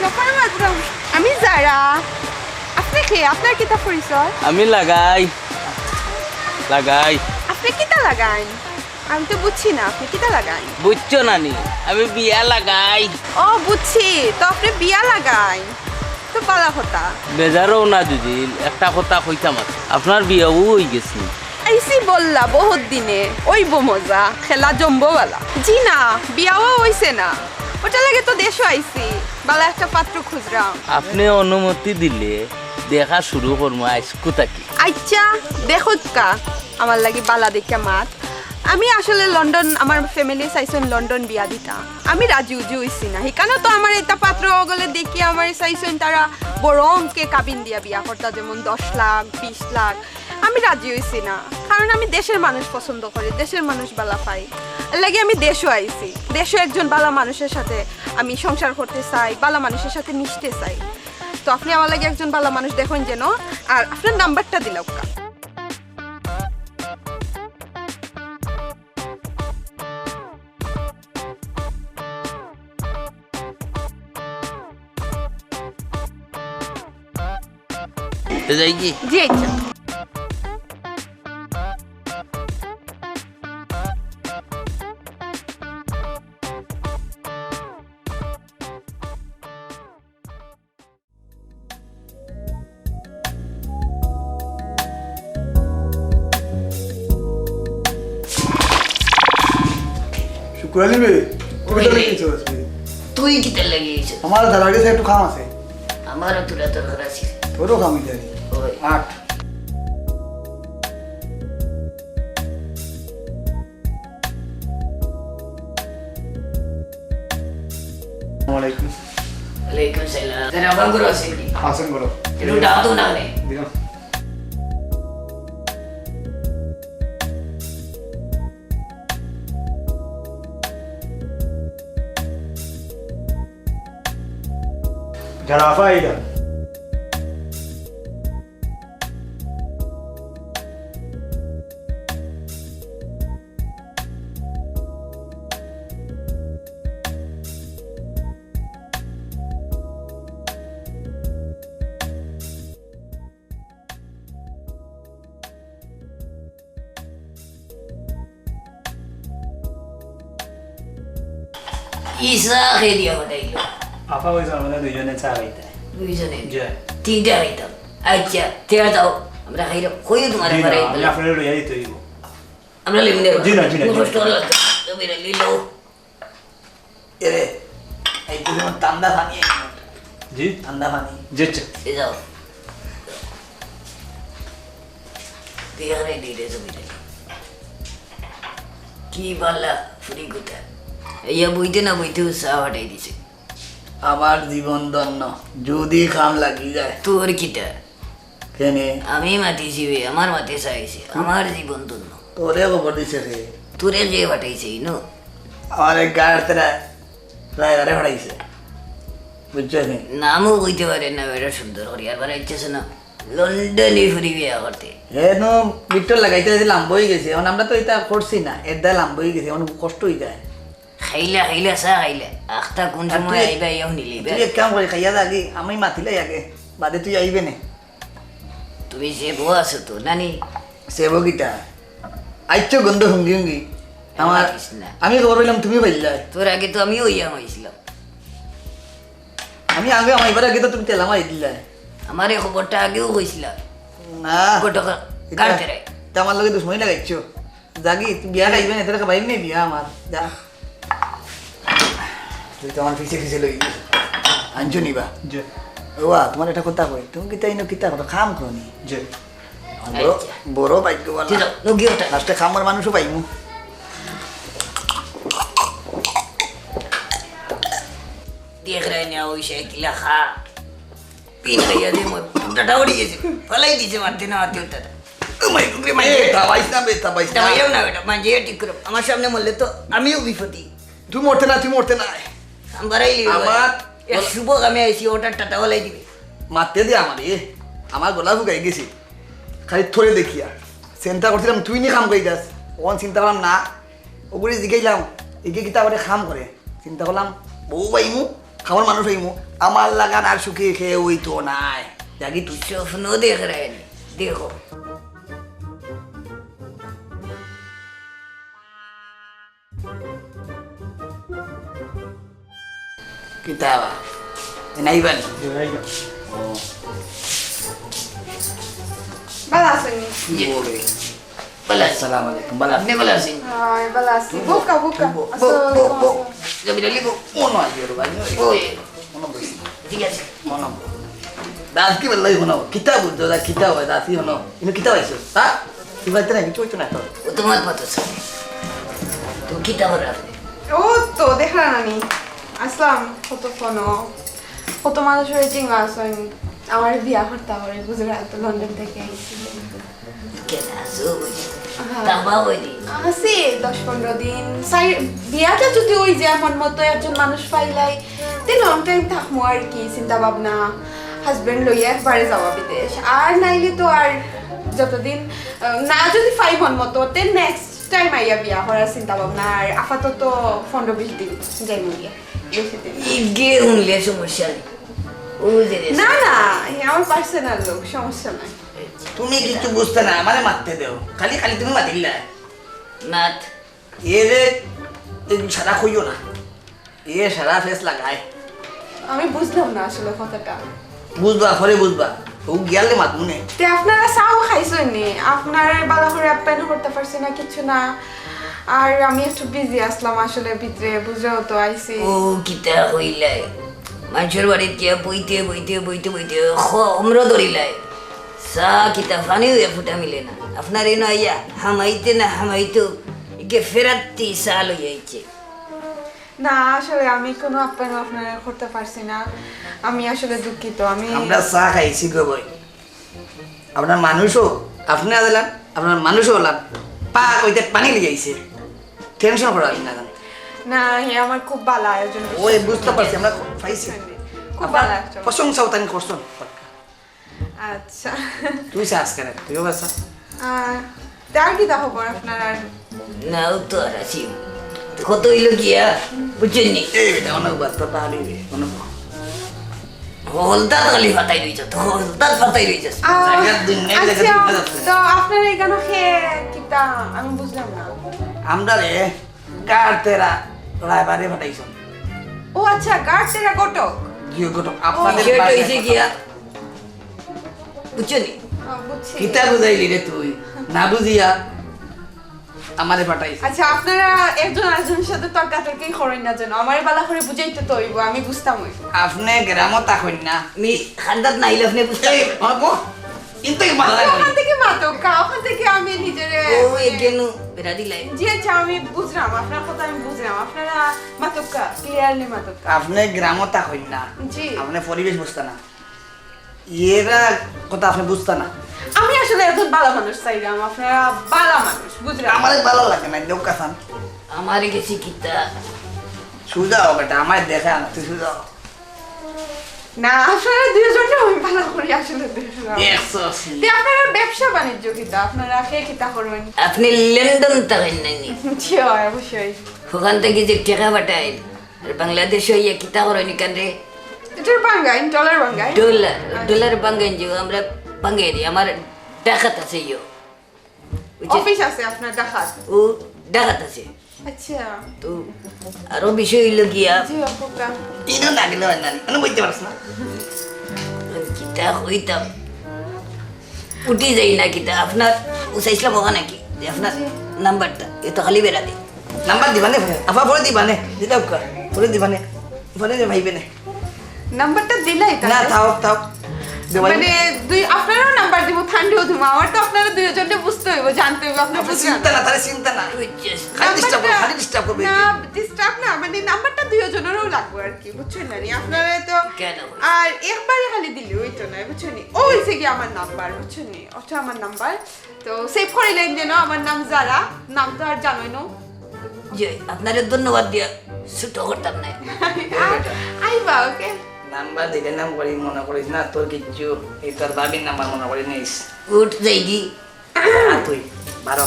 সফর মাত্র আমি যারা আপনি কে আপনার কিতা পরিচয় আমি লাগাই আপনি কিতা লাগান আমি তো বুঝছি না আপনি কিতা লাগান বুঝছো নানি আমি বিয়া লাগাই ও বুঝছি তো আপনি বিয়া লাগান তো পালা কথা বেজারও না দিদি একটা কথা কইতাম আছে আপনার বিয়াও হয়ে গেছে আইসি বললা বহুত দিনে ওইব মজা খেলা জম্বওয়ালা জি না বিয়াও হইছে না ওটা লাগে তো দেশও আইসি বালা একটা পাত্র খুঁজরাম আপনি অনুমতি দিলে দেখা শুরু করবো আইসকু থাকি আচ্ছা দেখুত কা আমার লাগি বালা দেখা মাত আমি আসলে লন্ডন আমার ফ্যামিলি চাইছেন লন্ডন বিয়া দিতা আমি রাজি উজি হইছি না সেইকাৰণে তো আমার এটা পাত্র গলে দেখি আমার চাইছেন তারা বড় অঙ্কে কাবিন দিয়া বিয়া করতা যেমন 10 লাখ 20 লাখ আমি রাজি হইছি না কারণ আমি দেশের মানুষ পছন্দ করি দেশের মানুষ বালা পাই লাগে আমি দেশও আইছি দেশও একজন বালা মানুষের সাথে আমি সংসার করতে চাই বালা মানুষের সাথে মিশতে চাই তো আপনি আমার লাগে একজন ভালো মানুষ দেখুন যেন আর আপনার নাম্বারটা দিলাম কা যাই কি জি আচ্ছা শুক্রালি বে ওটা লেগেছে আসবে তুই কিতে লাগিয়েছ আমার দাদার কাছে একটু খাম আছে আমারও তোরা তোর ঘর আছে তোরও খামি জানি ওই 8 আসসালামু আলাইকুম ওয়ালাইকুম সালাম তেরা বাঙ্গুর আছে কি আসেন বলো একটু ডাও তো না রে দিও যারা ফাইদা ঈসা খেয়ে দিয়া হটাইলো আপা ওই আমাদের দুইজনে চা খাইতে দুইজনে জয় তিনটা খাইতাম আচ্ছা তেরা যাও আমরা খাইলাম কই তোমার জি না ঘরে আমি আপনার লইয়া দিতে হইব আমরা লিমনে জি না, জি না, জি না। কষ্ট লাগতো তুমি লিলো এরে এই তুমি ঠান্ডা পানি জি ঠান্ডা পানি যেচ্ছে এ যাও বিহারে দিলে তুমি কি বললা ফুরি কোথা ইয়া বইতে না বইতে উৎসাহ হটাই দিছে আমার জীবন দন্য যদি খাম লাগি যায় তোর কিটা কেনে আমি মাতিছি বে আমার মাতে চাইছে আমার জীবন ধন্য তোরে খবর দিছে রে তোরে যে হটাইছে ইনো আমার এক গাড়ি তেরা ড্রাইভারে হড়াইছে বুঝছো নি নামও কইতে পারে না বেটা সুন্দর হরিয়ার বার ইচ্ছেছে না লন্ডনে ফুরি বিয়া করতে হে নো বিট্টল লাগাইতে লাম্ব হয়ে গেছে এখন আমরা তো এটা করছি না এর দা লাম্ব হয়ে গেছে এখন কষ্ট হয়ে যায় খাইলা খাইলা চা খাইলা আখটা কোন সময় আইবা ইয়া নিলিবা তুই এক কাম করে খাইয়া যা আগে আমি মাতিলে আগে বাদে তুই আইবে নে তুমি যে বউ আছো তো নানি সেবকিটা আইচ্ছ গন্ধ হুঙ্গি হুঙ্গি আমার মাতিস না। আমি খবর পাইলাম তুমি পাইলাই তোর আগে তো আমিও ইয়া হয়েছিলাম আমি আগে আমার এবার আগে তো তুমি তেলা মারি দিলাই আমার এই খবরটা আগেও হয়েছিলাম না গোটকা কাটতে রে তা আমার লগে দুশ্মনী লাগাইছ জাগি তুই বিয়া খাইবে না তোরা বাইর নেই বিয়া আমার যা তুই তো আমার পিছে পিছে লই আনছো নিবা জি ওয়া তোমার এটা কথা কই তুমি কিতা ইনো কিতা কথা খাম কোনি জি বড় বড় ভাগ্য ঠিক বলা আছে নগিওটা লাস্টে খামার মানুষও পাইমু দেখ রে না ওই সাইকেলা খা পিন খাইয়া দে মোর ডাটা উড়ি গেছে ফলাই দিছে মারতে না মারতে উঠতে তাবাইস না বে তাবাইস না মাইরাও না বেটা মাঝে ঠিক করো আমার সামনে মরলে তো আমিও বিপত্তি তুই মরতে না তুই মরতে না বাড়াইলি আমার এক শুভ আমি আইসি ওটার টাটা বলাই দিবি মারতে দে আমার আমার গলা শুকাই গেছে খালি থরে দেখিয়া চিন্তা করছিলাম তুই নি কাম করে যাস ওখান চিন্তা করলাম না ওগুলি জিগাইলাম এগে কিতা করে খাম করে চিন্তা করলাম বউ পাইমু খাবার মানুষ হইমু আমার লাগান আর সুখে খেয়ে ওই তো নাই জাগি তুই স্বপ্ন দেখ রে দেখো কিতাবা নাইবানি ভালো আছেন কি বলে ভালো আছি। আসসালামু আলাইকুম বালা আপনি ভালো আছেন হয় ভালো আছি বুকা বুকা জমিটা লিখো মনে হয় কি ভাই ওই মনে বসি ঠিক আছে মনে দাস কি বললাই মনে কিতাব বুঝছো দা কিতাব হয় দাসি মনে ইনো কিতাব আইছো হ্যাঁ কি বলতে না কিছু হইতো না তো ও তোমার পাতা স্যার তো কি তাহলে আপনি ও তো দেখলা নানি আসলাম কত ফোন কত মানুষের চিঙ্গা আসেন আমার বিয়া করতে হবে গুজরাট লন্ডন থেকে আইছি কেন আসো তাবা হইনি আছে 10-15 দিন বিয়াটা যদি ওই যে আমার মতো একজন মানুষ পাইলাই তে লং টাইম থাকবো আর কি চিন্তা ভাবনা হাজবেন্ড লইয়া একবারে যাওয়া বিদেশ আর নাইলে তো আর যতদিন না যদি 5 মন মতো তে নেক্সট টাইম আইয়া বিয়া করার চিন্তা ভাবনা আর আপাতত 15-20 দিন যাই মুগিয়া বেশি দিন ইগে উনলে সমস্যা নেই ও যে না না আমার পার্সোনাল লোক সমস্যা নাই তুমি কিছু বুঝতে না আমারে মারতে দেও খালি খালি তুমি মাতিলা নাথ এরে সারা খুইও না এ সারা ফেস লাগায় আমি বুঝলাম না আসলে কথাটা বুঝবা ফরে বুঝবা ও গিয়ালে মাত মনে তে আপনারা চাও খাইছেন নি আপনার বালা করে আপ্যায়ন করতে পারছি না কিছু না আর আমি একটু বিজি আসলাম আসলে ভিতরে বুঝেও তো আইছি ও কিতা হইলাই মানুষের বাড়িতে গিয়া বইতে বইতে বইতে বইতে আমরা ধরিলাই সা কিতা ফানি হইয়া ফুটা মিলে না আপনার এনো আইয়া হামাইতে না হামাইতো একে ফেরাত্তি সাল হইয়াইছে না আসলে আমি কোনো আপ্যায়ন আপনারা করতে পারছি না আমি আসলে দুঃখিত আমি আমরা চা খাইছি গো বই আপনার মানুষও আপনি দিলেন আপনার মানুষও হলাম পা কইতে পানি লিয়াইছে টেনশন করাবেন না না হে আমার খুব ভালো আয়োজন ওই বুঝতে পারছি আমরা পাইছি খুব ভালো একজন প্রশংসাও তাই করছেন আচ্ছা তুই চাস কেন তুইও বাসা তার কি দেখো আপনার আর নাও তো আর আছি কত হইল গিয়া বুঝছেননি এই বেটা অনেক বার্তা তাহলে অনেক হলদার খালি ফাটাই রইছ তো হলদার ফাটাই রইছ জায়গার দুনিয়া জায়গা আচ্ছা দুনিয়া যাচ্ছে। তো আপনার এখানে খেয়ে কিতা আমি বুঝলাম না আমরা রে কার তেরা রায়বারে ফাটাইছ ও আচ্ছা গার্ড তেরা কটক জিও গটো আপনাদের সেটা পাশে হইছে গিয়া বুঝছেনি বুঝছি কিতা বুঝাইলি রে তুই না বুঝিয়া আমারে ফাটাইছ আচ্ছা আপনারা একজন আরেকজনের সাথে তর্কাতর্কি করেন না যেন আমার বালা করে বুঝাইতে তো হইব আমি বুঝতাম হইব আপনি গ্রামত থাকেন না আমি খান্দাত নাইলে আপনি বুঝতে এই বাবু কিন্তু মারা ওখান থেকে মাতকা ওখান থেকে আমি নিজের ও এগেনু বেরা দিলাই জি আচ্ছা আমি বুঝলাম আপনার কথা আমি বুঝলাম আপনারা মাতকা ক্লিয়ারলি মাতকা আপনি গ্রামত থাকেন না জি আপনি পরিবেশ বুঝতে না এরা কথা আপনি বুঝতে না আমি আসলে একজন ভালো মানুষ চাইলাম আপনারা ভালো মানুষ বুঝলাম আমাদের ভালো লাগে না দেউ কাছান আমার গেছি কিতা সুজাও বেটা আমার দেখা না তুই সুজাও না আপনারা দুজনে আমি ভালো করি আসলে দুজন একশো আপনারা ব্যবসা বাণিজ্য কিতা আপনারা কে কিতা করবেন আপনি লন্ডন থাকেন নাইনি জি হয় অবশ্যই ওখান থেকে যে টাকা পাঠাই আর বাংলাদেশে ইয়া কিতা করেনি কেন রে এটার বাঙ্গাইন ডলার বাঙ্গাইন ডলার বাঙ্গাইন যে আমরা বাঙ্গাই দিই আমার ডাকাত আছে ইয়ো অফিস আছে আপনার দেখাত ও ডাকাত আছে আচ্ছা তো আরো বিষয় হইল গিয়া জি আপুকা তিনও না গেলে হয় না কোনো বুঝতে পারছ না কিতা হইতাম উঠি যাই না কিতা আপনার উসাইছিলাম ওখানে নাকি যে আপনার নাম্বারটা এ তো খালি বেড়া দিই নাম্বার দিবানে আফা বলে দিবানে দিদাও কা বলে দিবানে বলে দে ভাইবেনে নাম্বারটা দিলাই না তাহলে থাও থাও দেবাই মানে দুই আপনারও নাম্বার দিব ঠান্ডিও দিব আমার তো আপনারা দুইজনকে বুঝতে হইব জানতে হইব আপনার আপনি বুঝলেন চিন্তা না তাহলে চিন্তা না খালি ডিস্টার্ব করবে খালি ডিস্টার্ব করবে না ডিস্টার্ব না মানে নাম্বারটা দুইজনেরও লাগবে আর কি বুঝছেন না নি আপনারা তো কেন? আর একবারে খালি দিলি ওইটা না বুঝছেন নি ও হইছে কি আমার নাম্বার বুঝছেন নি ওটা আমার নাম্বার তো সেভ করিলেন যেন আমার নাম জারা নাম তো আর জানোই না যে আপনাদের ধন্যবাদ দিয়া ছুটো করতাম না আইবা ওকে নাম্বার দিলে নাম করি মনে করিস না তোর কিচ্ছু এই তোর বাবির নাম্বার মনে করি নিস উঠ যাইগি তুই বারো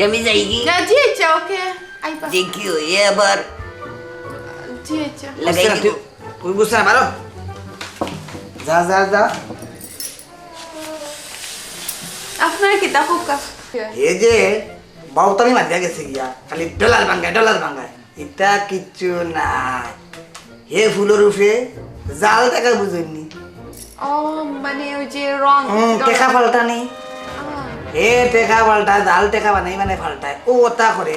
আমি যাইগি না জি আচ্ছা ওকে আইবা দেখি এ আবার জি আচ্ছা লাগাই দিব তুমি বুঝছো না পারো যা যা যা আপনার কি তা খুব এই যে বাউতামি মারিয়া গেছে গিয়া খালি ডলার ভাঙ্গায় এটা কিচ্ছু না হে ফুলের উপরে জাল টাকা বুঝেননি ও মানে ওই যে রং টেকা পাল্টানি হে টেকা পাল্টায় জাল টেকা বানাই মানে পাল্টায় ও ওটা করে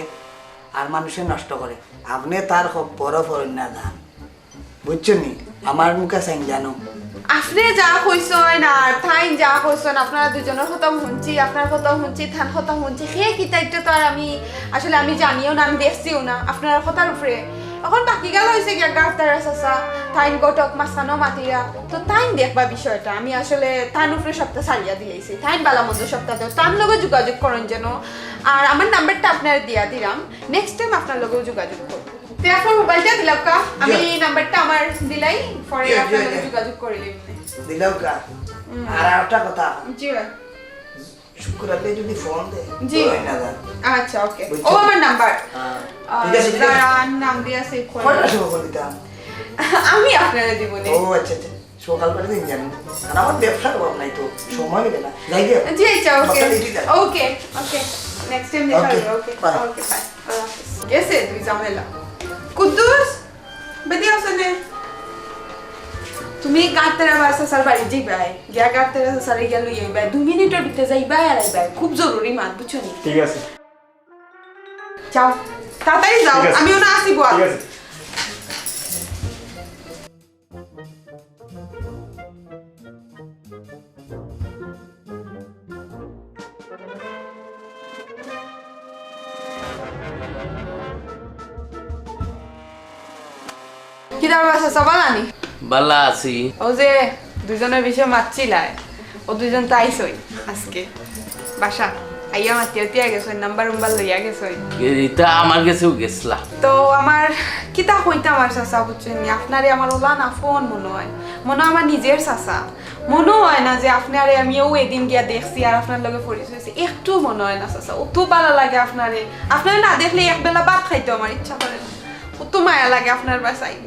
আর মানুষের নষ্ট করে আপনি তার খুব বড় ফরন্যা দান বুঝছো নি আমার মুখে সাইন জানো আপনি যা কইছেন আর থাইন যা কইছেন আপনারা দুজনের কথা শুনছি আপনার কথা শুনছি থান কথা শুনছি সেই কিতাইটা তো আর আমি আসলে আমি জানিও না আমি দেখছিও না আপনার কথার উপরে এখন বাকি গেল হয়েছে গিয়া গাছদার চাচা তাইন গটক মাছখানো মাতিরা তো তাইন দেখবা বিষয়টা আমি আসলে তান উপরে সপ্তাহ সারিয়া দিয়েছি তাইন বালা মন্দ সপ্তাহ তার লগে যোগাযোগ করেন যেন আর আমার নাম্বারটা আপনার দিয়া দিলাম নেক্সট টাইম আপনার লগেও যোগাযোগ করব তে আপনার মোবাইলটা দিলাম কা আমি নাম্বারটা আমার দিলাই পরে আপনার লগে যোগাযোগ করে লিখবে দিলাও কা আর একটা কথা জি শুক্রবারে যদি ফোন দে জি। না দান আচ্ছা ওকে বুঝছো? ও আমার নাম্বার ঠিক আছে ঠিক আছে নাম দিয়া সেভ করে কয়টা সময় করে দিতাম আমি আপনারা দিব নে ও আচ্ছা আচ্ছা সকাল করে দিন জানি আর আমার ব্যবসার অভাব নাই তো সময় মিলে না যাই গে জি আচ্ছা ওকে বাসায় দিয়ে দিলাম। ওকে ওকে নেক্সট টাইম দেখা Okay, হবে ওকে bye. ওকে বাই গেছে তুই জামেলা কুদ্দুস বেদি আসনে তুমি গাতেরা বাসা সার বাড়ি যাইবাই গিয়া গাতেরা সারে গেল যাইবাই 2 মিনিটের ভিতরে যাইবাই আর আইবাই খুব জরুরি মাত বুঝছো নি ঠিক আছে যাও তাড়াতাড়ি যাও ঠিক আছে। আমিও না আসিব আর ঠিক আছে কি দার বাসা সবালানি বালা আছি ও যে দুজনের বিষয়ে মাতছিলাই ও দুজন তো আইসই আজকে বাসা আইয়া মাতিয়া তিয়া গেছই নাম্বার লইয়া গেছই এটা আমার কাছেও গেছলা তো আমার কিতা হইতে আমার চাচা বুঝছেন আপনারে আমার ওলা না ফোন মনে হয় আমার নিজের চাচা মনে হয় না যে আপনারে আমিও এদিন গিয়া দেখছি আর আপনার লগে পরিচয় হয়েছে একটু মনে হয় না চাচা অত ভালো লাগে আপনারে না দেখলে একবেলা ভাত খাইতে আমার ইচ্ছা করে না অত মায়া লাগে আপনার বাসায়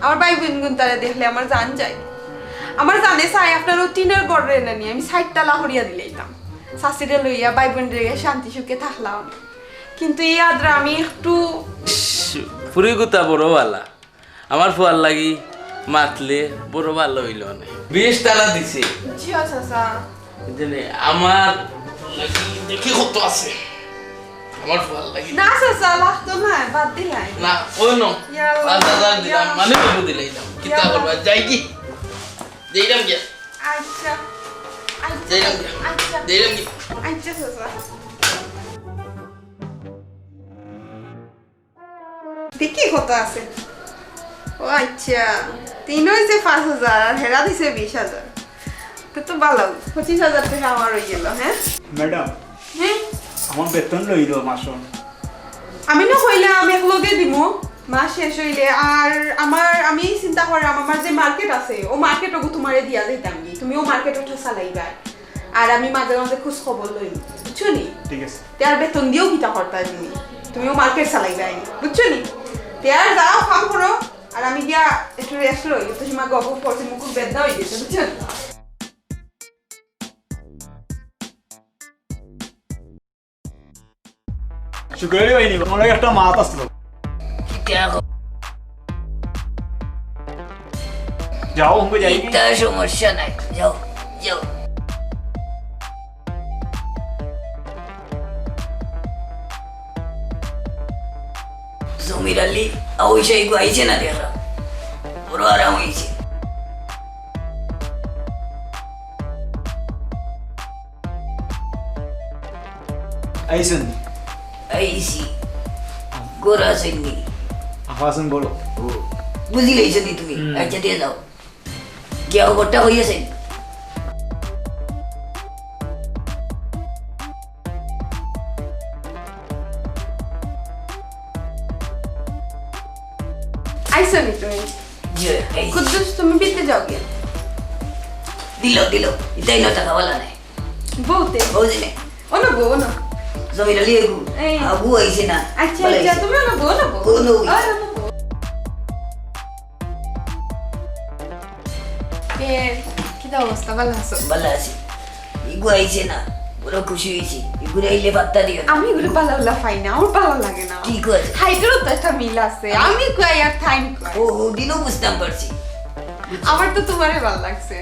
আমার ভাই বোন গুন তারা দেখলে আমার জান যায় আমার জানে চাই আপনার ও টিনের গড়ে না নিয়ে আমি সাইডটালা হরিয়া দিলেইতাম শাশিরে লইয়া ভাই বোন রেগে শান্তি সুখে থাকলাম কিন্তু এই আদ্রা আমি একটু পুরি গুতা বড় বালা আমার ফুয়ার লাগি মাতলে বড় ভালো হইল না 20 টাকা দিছে জিও চাচা জানে আমার লাগি দেখি কত আছে আমার ফুয়ার লাগি না চাচা লাগতো না বাদ দিলাই না ওই নো ইয়াল্লা, 5000 দিলাম ইয়াল্লা। মানে কত দিলাম কিতা ইয়াল্লা। করবা যাই কি দেইরাম কি আচ্ছা দেইরাম কি আচ্ছা দেইরাম কি আচ্ছা চাচা দেখি কত আছে ও আচ্ছা তিন হয়েছে 5000 আর হেরা দিছে 20000 তো ভালো 25000 টাকা আমার হয়ে গেল হ্যাঁ ম্যাডাম হ্যাঁ আমার বেতন লইল মাসন আমি না হইলে আমি একলগে দিব মাস শেষ হইলে আর আমি চিন্তা করলাম আমার যে মার্কেট আছে ও মার্কেট ওগু তোমারে দিয়া যাইতাম কি তুমি ও মার্কেট ওঠা চালাইবা আর আমি মাঝে মাঝে খোঁজ খবর লই বুঝছো নি ঠিক আছে তার বেতন দিয়েও কিতা করতা তুমি ও মার্কেট চালাইবা বুঝছো নি তার যাও কাম করো আর আমি গিয়া একটু রেস্ট লই তো সীমা গপ পড়ছে মুখ বেদনা হয়ে গেছে বুঝছো শুক্রবারে হয়নি আমার লাগে একটা মাত আসলো যাও हमको যাই এটা সমস্যা নাই যাও যাও জমির আলী অবশ্যই আইছে না দেখা বড় আরাম হয়েছে আইসুন আইসি গোরা সেননি আফাসুন বলো বুঝি লইছো দি তুমি আচ্ছা দিয়ে যাও কেউ গোটা হইয়াছে আইসো নি তুমি কুদ্দুস তুমি বিতে যাও গে দিল দিল এটাই ন টাকা বলা নাই বউতে বুঝি নে ওনো বউ ওনো জমির আলী এগু এই। আবু আইছে না আচ্ছা বলা আচ্ছা হইছে। তুমি ওনো বউ ওনো বউ ওনো বউ। ওনো বউ কিতা অবস্থা ভালো আছো? ভালো আছি। ইগু আইছে না, বড় খুশি হয়েছি। ইগুরে আইলে পাত্তা দিও না। আমি এগুলো ভালো ফাই না, আমার ভালো লাগে না। কি কয়? হাইটেরও তো একটা মিল আছে। আমি কই আর টাইম কই। ও দিনও বুঝতাম পারছি। আমার তো তোমারে ভালো লাগছে।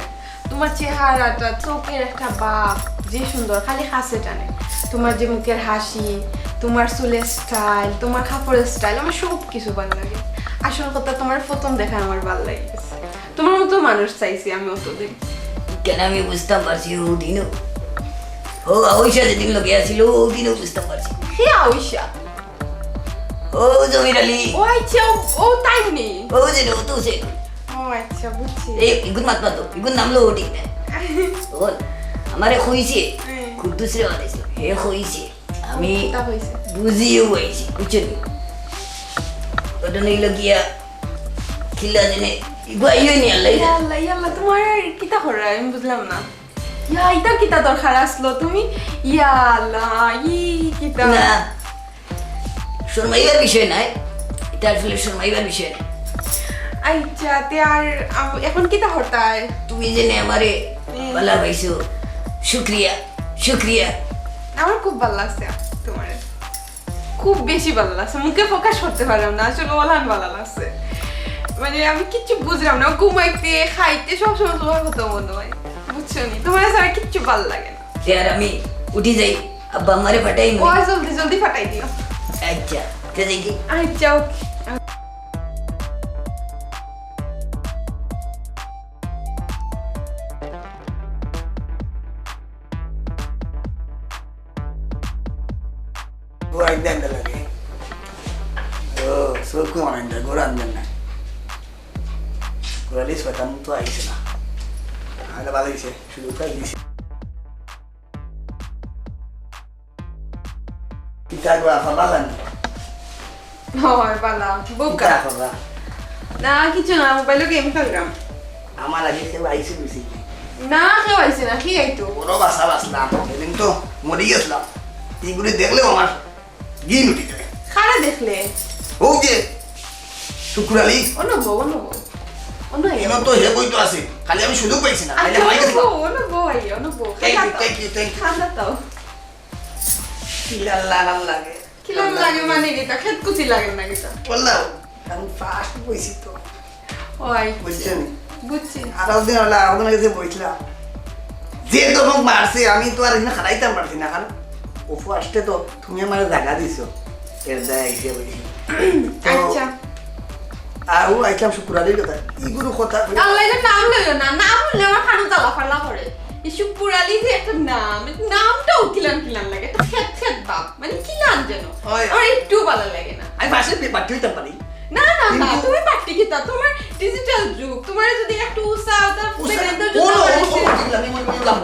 তোমার চেহারাটা, চোখের একটা ভাব যে সুন্দর, খালি হাসে টানে। তোমার যে মুখের হাসি, তোমার চুলের স্টাইল, তোমার কাপড়ের স্টাইল, আমার সব কিছু ভালো লাগে। আসল কথা, তোমার প্রথম দেখা আমার ভালো লাগে গেছে। তোমার মতো মানুষ চাইছি আমি অতদিন। কেন আমি বুঝতাম পারছি ও দিনও। ও আউশা যেদিন লোকে আসিল ও দিনও বুঝতাম পারছি। কে আউশা? ও জমির আলী। ও আচ্ছা, ও তাই নেই। ও যে ও তো সে। ও আচ্ছা, বুঝছি। এই ইগুন মাত মাতো, ইগুন নামলো ও ঠিক না। ওল আমারে কইছে কুদ্দুস রে আলাইছে। হে কইছে আমি তা হইছে। বুঝিও হইছি বুঝছেন। ওটা নিল গিয়া খিলা জেনে ইগু আইও নি আল্লাহ। ইয়াল্লা ইয়াল্লা, তোমার কিতা হরা আমি বুঝলাম না। ইয়া ইতা কিতা দরকার আসলো তুমি? ইয়াল্লা ই কিতা না শর্মাইবার বিষয় নাই, এটা আসলে শর্মাইবার বিষয় নাই। আচ্ছা তে আর এখন কিতা হরতায়? তুমি জেনে আমারে ভালো পাইছো, শুক্রিয়া শুক্রিয়া। আমার খুব ভালো লাগছে তোমার, খুব বেশি ভালো লাগছে। মুখে প্রকাশ করতে পারলাম না, আসলে ওলান ভালো লাগছে। মানে আমি কিচ্ছু বুঝলাম না, ঘুমাইতে খাইতে সবসময় তোমার কথা মনে হয়, বুঝছো নি? তোমার ছাড়া কিচ্ছু ভালো লাগে না। আর আমি উঠি যাই, আব্বা আমারে ফাটাই ও জলদি জলদি ফাটাই দিও। আচ্ছা তে দেখি। আচ্ছা ওকে। গোড়াই দেন লাগে ও সব কুমার গোড়া আনবেন না গোড়ালি শয়তান তো আইছে না আরে ভালো হয়েছে শুধু উঠাই দিছে কিতা গোড়া খাবা জানি হয় বালা বোকা কিতা খাবা না, কিছু না, মোবাইলে গেম খেললাম। আমার আগে কেউ আইছে বেশি না কেউ আইছে না, কি আইতো? বড় বাসা বাসলাম সেদিন তো মরে গেছিলাম এইগুলি দেখলেও আমার গিন উঠি যায় খারা দেখলে ও যে শুক্রালি অনব অনব অনব এনো তো হে বই তো আছে খালি আমি সুযোগ পাইছি না তাইলে মাই গেছিলাম অনব আই অনব থ্যাংক ইউ খান্দা তাও কি লাগাম লাগে কিলো লাগে মানে গিতা খেত কুচি লাগে না গিতা বললাম আমি ফাস্ট বইছি তো ওই বুঝছেন বুঝছি। আরো দিন হলো আরো কাছে বইছিলাম যে তখন মারছে আমি তো আর এখানে খারাইতাম পারছি না কারণ ওফু আসতে তো তুমি আমার জায়গা দিছো এর দায় আইসে বলি আচ্ছা আর ও আইতাম শুক্রালির কথা ইগুলো কথা আল্লাহ এর নাম লইও না, নাম হলে আমার খানো জ্বালা ফালা করে। ইসু পুরালি যে একটা নাম, নামটাও কিলান কিলান লাগে, একটা খেত খেত বাপ, মানে কিলান যেন ওই। আমার একটু ভালো লাগে না। আমি পাশে পাঠি হইতাম পারি না না না, কিন্তু- তুমি পারতে কি তা, তোমার ডিজিটাল যুগ, তোমার যদি একটু উৎসাহ তা বেরেন্দ্র বলো যদি আমি বললাম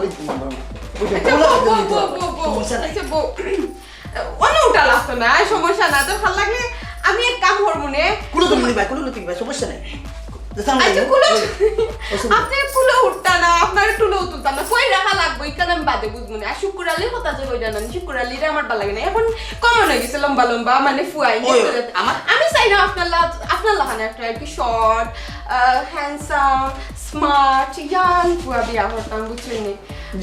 আচ্ছা বো বো বো বো বো আচ্ছা বো অন্য উঠা লাগতো না, সমস্যা না। তো ভালো লাগলে আমি এক কাম করবো নে। কুলো তুমি ভাই কুলো তুমি ভাই সমস্যা নাই আচ্ছা কুলো আপনি কুলো উঠতা না, আপনার টুলো তুলতাম না, কই রাখা লাগবে এখানে আমি বাদে বুঝবো না। আর শুক্রালির কথা যে কইরা না, শুক্রালিরে আমার ভালো লাগে না। এখন কমন হয়ে গেছে লম্বা লম্বা, মানে ফুয়াই আমি চাই না আপনার লাগানো একটা একটু শর্ট হ্যান্ডসাম স্মার্ট ইয়াং ফুয়া বিয়া করতাম, বুঝছেন?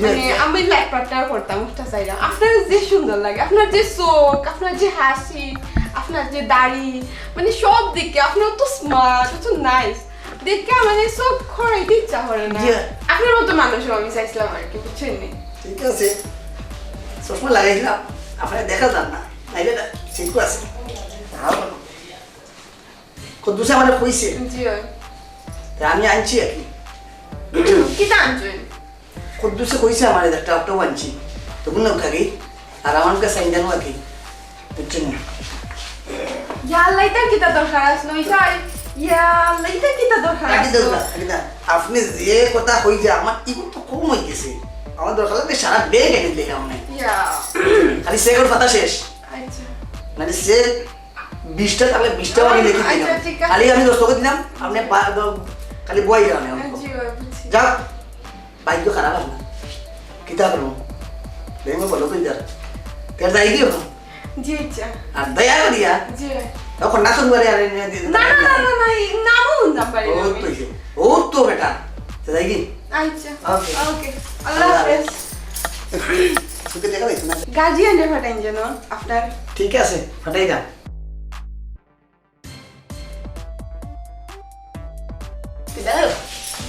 মানে আমি লাইফ পার্টনার করতাম, উঠতে চাই না। আপনার যে সুন্দর লাগে, আপনার যে চোখ, আপনার যে হাসি, আপনার যে দাড়ি, মানে সব দিকে আপনার তো স্মার্ট, তো নাইস দেখে মানে সব খরাইতে ইচ্ছা করে না। আপনার মতো মানুষও আমি চাইছিলাম আর কি, বুঝছেন? ঠিক আছে চশমা লাগাইছিলাম আপনার দেখা যান না নাইলে ঠিক আছে কদ্দুসে আমার কইছে জি আমি আনছি আর কি কি আনছেন? কদ্দুসে কইছে আমার একটা অটো আনছি তখন না খাগি আর আমার কাছে আইন জানো আর কি বুঝছেন না ইয়াল্লা এটা কিতা দরকার আসলো? ইয়াল্লা এটা কিতা দরকার আসলো? আপনি যে কথা কইছে আমার ইগুলো তো কম হয়ে গেছে আমার দরকার লাগবে সারা বেগ এনে দিলে আমি ইয়া খালি সেগর কথা শেষ আচ্ছা মানে সে 20টা তাহলে 20টা আমি লিখে আচ্ছা, দিলাম ঠিক আছে। খালি আমি 10 টাকা দিলাম আপনি খালি বই জানে জি বুঝছি। যাও বাইক খারাপ আছে না কিতা করবো দেখো বলো তুই যার তেল যাই কি জি আচ্ছা আর দয়া করিয়া জি তখন না শুনবারে আর এনে দিয়ে না না না না নামও নাম্বার ও তো বেটা তো যাই কি আচ্ছা Okay. ওকে আল্লাহ হাফেজ তোকে দেখা পাইছো না গার্জিয়ান রে ফাটাইন যেন আপনার ঠিক আছে ফাটাই যা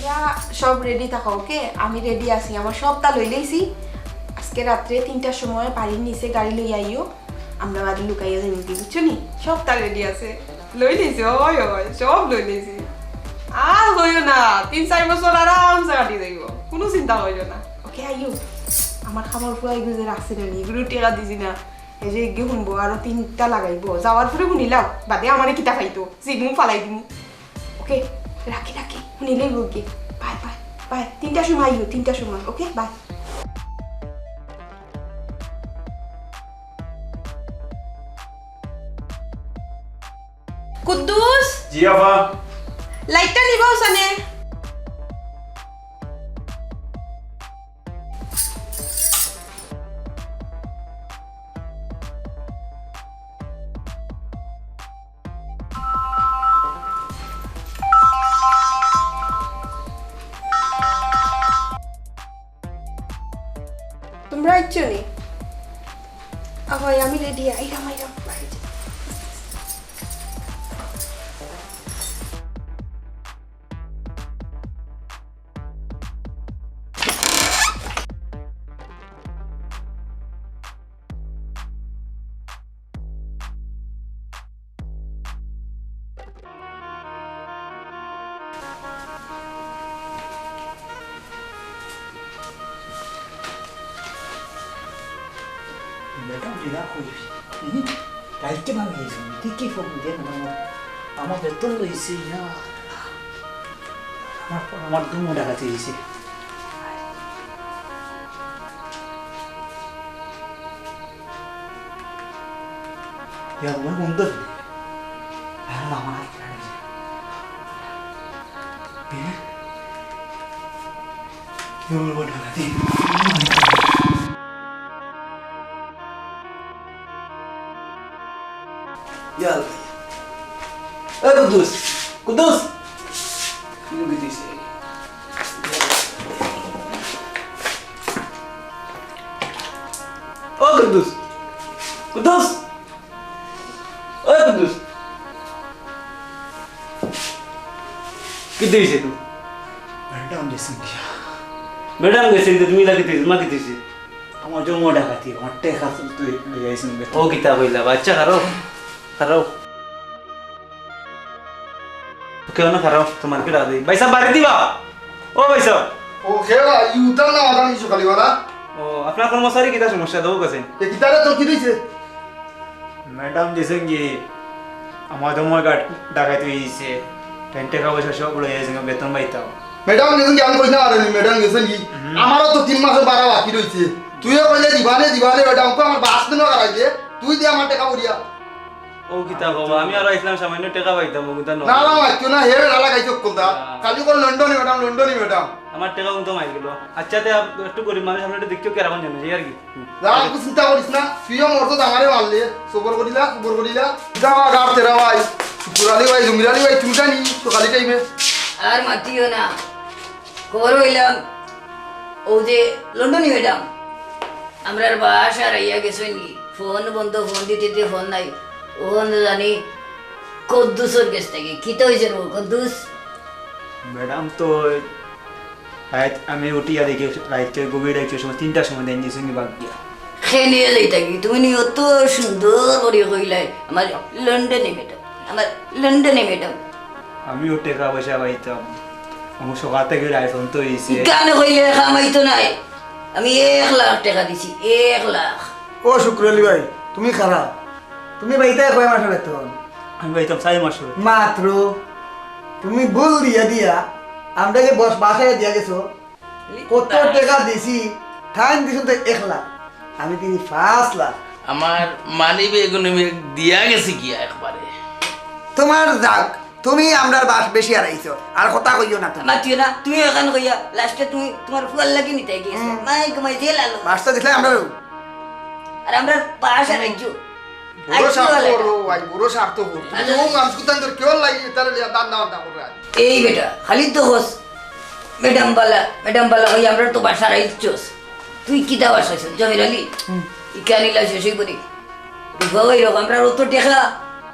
ইয়া সব রেডি থাকো ওকে আমি রেডি আছি আমার সবটা লই লইছি আজকে রাত্রে 3টার সময় বাড়ির নিচে গাড়ি লই আইও আমরা বাড়ি লুকাইয়া যাই বুঝছো নি সবটা রেডি আছে লই লইছি ওই ওই সব লই লইছি আর হইও না 3-4 বছর আরামসে কাটি যাইব কোনো চিন্তা হইও না ওকে আইও আমার খাবার ফুয়াই গুজে রাখছি না এগুলো টেকা দিছি না এই যে এগিয়ে শুনবো আরো 3টা লাগাইবো যাওয়ার পরে শুনিলাম বাদে আমারে কিতা খাইতো সিগমু ফালাই দিমু ওকে রাখি রাখি শুনিলেই বলকে বাই বাই বাই 3টার সময় আইও 3টার সময় ওকে বাই কুদ্দুস জি আফা লাইটটা নিবাও সানে তোমরা ইচ্ছো নি আবার আমি রেডি আইরাম আইরাম ম্যাডাম দিদা কইছি রাইতে না গিয়েছি কি ফোন দিয়ে না আমার বেতন লইছি না আমার দুমো ডাকাতে দিয়েছি Ya, gue mundur. Lama lagi. Ya. Yul, gue udah mati. Ya. Kudus. Kudus. Ini gede sih. Oh, Kudus. Kudus. ওই কুদ্দুস কি দিয়েছে তুই ম্যাডাম গেছেন কি ম্যাডাম গেছেন তুমি লাগি দিয়েছ মা কি দিয়েছে আমার জন্য ডাকাতি আমার টেকা তুই লই আইছেন ও কিতা কইলা বাচ্চা খারাপ খারাপ কেউ না খারাপ তোমার কি রাদি ভাই সাহেব বাড়ি দিবা ও ভাই সাহেব ও খেলা ইউতার না আদান ইস্যু খালি ওরা ও আপনার কর্মচারী কিতা সমস্যা দাও গেছেন এ কিতারে তোর কি দিছে ম্যাডাম দিয়েছেন কি আমার তোমার ডাকাইতে হয়েছে 10 টাকা পয়সা সব লয়ে গেছে বেতন পাইতাম ম্যাডাম গেছেন কি আমি কইস না আরে ম্যাডাম গেছেন কি আমারও তো 3 মাসের বাড়া বাকি রইছে তুইও কইলে দিবানে দিবানে ম্যাডাম কো আমার বাস দিন করাইছে তুই দে আমার টাকা বলিয়া ও কিতা বাবা আমি আর ইসলাম সামান্য টাকা পাইতাম ও কিতা না না মাইতো না হেরে না লাগাইছো কলতা কালি কোন লন্ডনে ম্যাডাম আমার টাকা কিন্তু মাই গেল আচ্ছা তে একটু গরিব মানুষ আমরা একটু দেখতেও কেরাম জানো এই আর কি যা কিছু চিন্তা করিস না তুইও মরতো আমারে মারলে সবর করিলা যাওয়া গাড় তেরা ভাই শুকুরালি ভাই জমিরালি ভাই তুমি জানি সকালে টাইমে আর মাতিও না খবর হইলাম ও যে লন্ডনী ম্যাডাম আমরার বাসা রাইয়া গেছেন কি ফোন বন্ধ ফোন দিতে ফোন নাই ওখান জানি কদ্দুসর গেছ থেকে কি তো হয়েছে ও কদ্দুস ম্যাডাম তো রাত আমি উঠিয়া দেখি রাইতে গভীর রাইতে সময় 3টার সময় দেন দিয়েছেন কি বাদ দিয়া খেলে যাই থাকি তুমি নি অত সুন্দর করে কইলাই আমার লন্ডনে ম্যাডাম আমার লন্ডনে ম্যাডাম আমিও টাকা পয়সা পাইতাম আমার সকাল থেকে আইফোন তো হয়েছে গান কইলে কামাইতো নাই আমি 1 লাখ টাকা দিছি 1 লাখ ও শুক্রালি ভাই তুমি খারাপ তুমি বাইতে কয় মাসের বেতন আমি পাইতাম 4 মাস মাত্র তুমি ভুল দিয়া আমরাকে বস বাসায় দিয়া গেছো কত টাকা দিছি ঠান দিছো তো 1 লাখ আমি দিছি 5 লাখ আমার মানি বেগুনি দিয়া গেছে কি একবারে তোমার যাক তুমি আমরার বাস বেশি আড়াইছো আর কথা কইও না তুমি মাতিও না তুমি এখান কইয়া লাস্টে তুমি তোমার ফুয়ার লাগি নিতে গিয়েছো মাই কমাই জেল আলো বাসটা দিলে আমরা আর আমরা বাসা রাখছো বড় স্বার্থ করো ভাই বড় স্বার্থ করো ও মানুষ কুতান তোর কেউ লাগি তার লিয়া দান দান করে এই বেটা খালি তো হোস ম্যাডাম বালা ওই আমরা তো বাসা রাইছস তুই কি দাওয়া আছিস জমির আলী ইকানি লাইছিস সেই বলি রুবাই রকম আমরা অত টেকা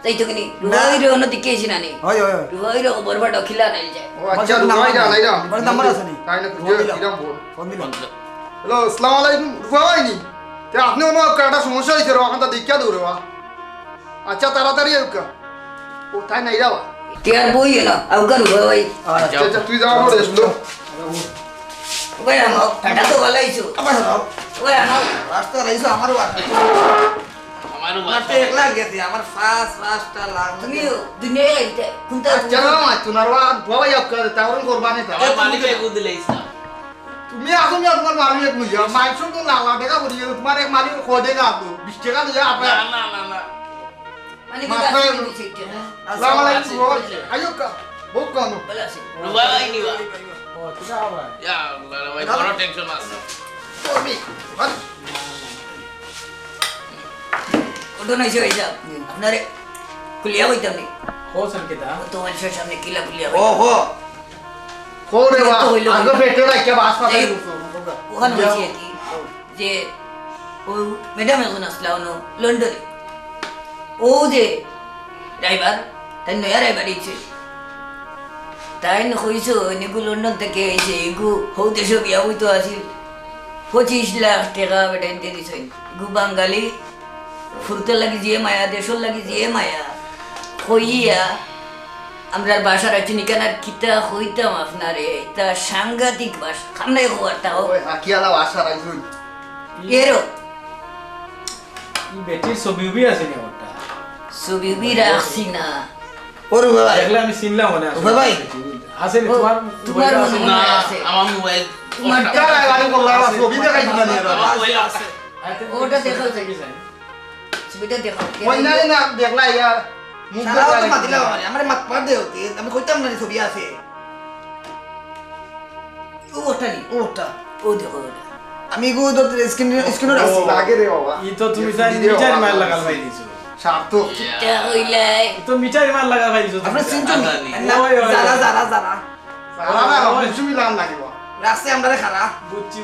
তাই তো কিনি রুবাই রে অন্য দিকে এসি না নি হয় হয় হয় রুবাই রে বরবাদ খিলা নাই যায় ও আচ্ছা রুবাই যা লাইরা আমার নাম্বার আছে নি তাই না খুঁজে দিলাম বল ফোন দিলাম হ্যালো আসসালামু আলাইকুম রুবাই নি তে আপনি অন্য একটা সমস্যা হইছে রকম তা দেখিয়া দৌড়ে বা আচ্ছা তাড়াতাড়ি আউকা ও তাই নাই যাওয়া টিয়ার বই না আউকা রুবাই আচ্ছা আচ্ছা তুই যাওয়া পড়ে এসলো ওই আমো এটা তো ভালো হইছো আমার সব ওই আমো রাস্তা রাইছো আমারও আছে আমারও মাঠে এক লাখ গেছে আমার ফার্স্টটা লাখ তুমি দুনিয়া আইতে কোনটা আচ্ছা না মা তুনার বাবা আউকা তাহলে করবানি তা আমার মালিক এগু দিলাইছা তুমি আসো মি আপনার মালিক এক বুঝা মাইসুন তো লালা টাকা করি তোমার এক মালিক কো দেগা তো 20 টাকা দিয়ে আপনি না মানে মাথা কি আছে আসসালামু আলাইকুম আয়ুকা বহুত কানো ভালো আছে রুবাই নিবা ও ঠিক আছে ভাই ইয়া আল্লাহ ভাই বড় টেনশন আছে তুমি ওটা নাই হই যা আপনারে কুলিয়া হইতাম নি হোসেন কিতা তো মানুষের সামনে কিলা কুলিয়া ও হো কোরে বা আগে পেটে রাখকে বাস পাতা এই, ওখানে বলছি আর কি যে ও ম্যাডাম এখন আসলাম লন্ডনে ও যে ড্রাইভার তাই নয়া ড্রাইভার ইচ্ছে তাই হইছো নিগু লন্ডন থেকে এসে এগু হৌ দেশ বিয়া হইতো আসিল 25 লাখ টাকা বেটাইন দিয়ে দিছে গু বাঙালি ফুরতে লাগি যে মায়া দেশর লাগি যে মায়া হইয়া আমরা বাসার আছে নিকানার কিতা হইতাম আপনারে তা সাংঘাতিক বাস খামনাই হওয়ারটাও ওই আকিয়ালা আশা রাইছুন এরো ই বেটির ছবি উবি আছে নি ওটা ছবি রাখছি না ওরে বাবা দেখলে আমি চিনলাম মনে আছে ভাই, ভাই। আছে নি ও, তোমার তোমার আছে? মনে না আছে। আমার মোবাইল তোমার কারা গালি করলা ছবি দেখাই দিনা নি আমার মোবাইল আছে ওটা দেখো ছবিটা দেখো ওই না না দেখলা ইয়া মুখ সারাও তো দেখা মাতিলা আমারে আমারে মাত পার দে হতে আমি কইতাম না ছবি আছে ওটা নি ওটা ও দেখো ওটা আমি গো তো স্ক্রিনে রাখছি লাগে রে বাবা ই তো তুমি জানি মিটার মার লাগাল ভাই দিছো সার্থক তা হইলাই ই তো মিটার মার লাগাল ভাই দিছো আপনি চিনছেন জানি। ওই, ওই, যারা ওই। যারা যারা সারা না তুমি লাম লাগিব রাস্তায় আমরা খারা বুঝছি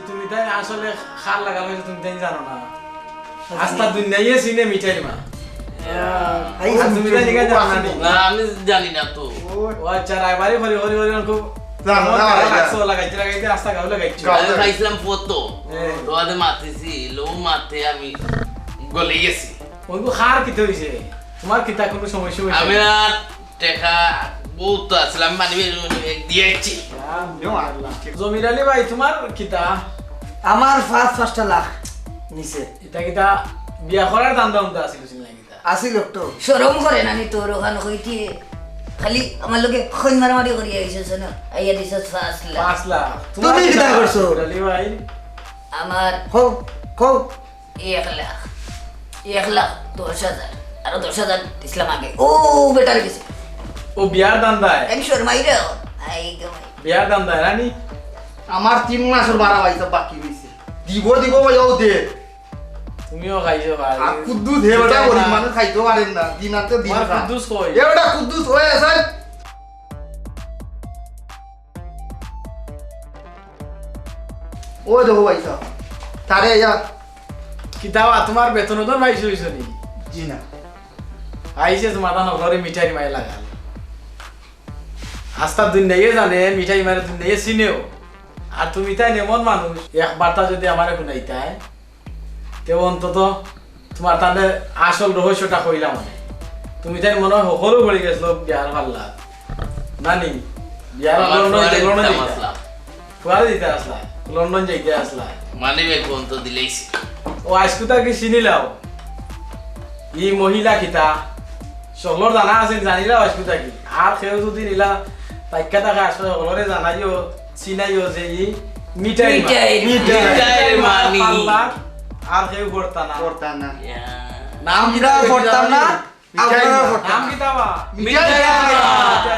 তুমি তাই আসলে খাল লাগাল হয়েছে তুমি তাই জানো না আস্তা দুনিয়ায় সিনে মিটার মা আর তুমি তাই নিকা জানো না নি? না আমি জানি না তো ও আচ্ছা রাইবারি হরি হরি হরি অঙ্ক জানো, জানো, লাগাইতে রাস্তা গাও লাগাইছি গাও। আমি খাইছিলাম ফটো হ্যাঁ। তোয়াতে মাতিছি লো মাতে আমি গলে গেছি ওইগো খার কিতে হইছে তোমার কিতা কোনো সমস্যা হইছে আমি আর টেকা বহুত আসলে আমি মানি দিয়েছি জমির আলী ভাই তোমার কিতা আমার ফার্স্টটা লাখ নিচে এটা কিতা বিয়া করার দান্দা উন্দা আছিল চিনা কিতা আসিল একটু শরম করে না নি তোর ওখানে হইতে খালি আমার লোকে খৈন মারামারি করি আইছিস না আইয়া দিছ ফাসলা 5 লাখ তুমি কিতা করছো? জমির আলী ভাই আমার কও কও 1 লাখ 1,10,000 আরো 10,000 ইসলাম আগে ও বেটার গেছে ও বিয়ার দান্দায় আমি শর্মাই রে আই গমাই বিয়ার দান্দায় রানি আমার 3 মাসের বাড়া পয়সা বাকি হইছে দিব ভাই ও দে তুমিও খাইছো ভাই আর কুদ্দুস হে বেটা গরিব মানুষ খাইতে পারেন না দিনাতে দিন তোমার খা কুদ্দুস কই এ বেটা কুদ্দুস হয়ে আছে ও দেখো পয়সা তারে ইয়া কিতাবা তোমার বেতন তো পাইছো হইছো নি জি না আইছে তোমার দান ঘরে মিঠাই মাই লাগাল আস্তা দুনিয়ায় জানে মিঠাই মারে দুনিয়ায় চিনেও আর তুমি তাই এমন মানুষ একবারটা যদি আমারে শুনাইতাই তে অন্তত তোমার তাহলে আসল রহস্যটা কইলাম মানে তুমি তাই মনে হয় সকলো ভরে গেছিল বিয়ার পাল্লা নানি বিয়ার আমার লন্ডন ফুয়ারে লন্ডন দিতাম আসলাম। ফুয়ারে দিতে আসলা লন্ডন যাইতে আসলা মানি ব্যাগ বন্ধ দিলেইছি ও আজকুতা কি চিনিলাও ই মহিলা কিতা সকলের জানা আছে জানিলাও আজকুতা কি আর কেউ যদি নিলা তাইকা টাকা আসলে সকলরে জানাইও চিনাইও যে ই মিঠাই মা। মিঠাই মিঠাই মানি। পাল্লা আর কেউ করতা না করতা না নাম আমরা পড়তাম না মিঠাই আপনারা না। পড়তাম নাম কিতা বা মিঠাই মিঠাই না। মা। মিঠাই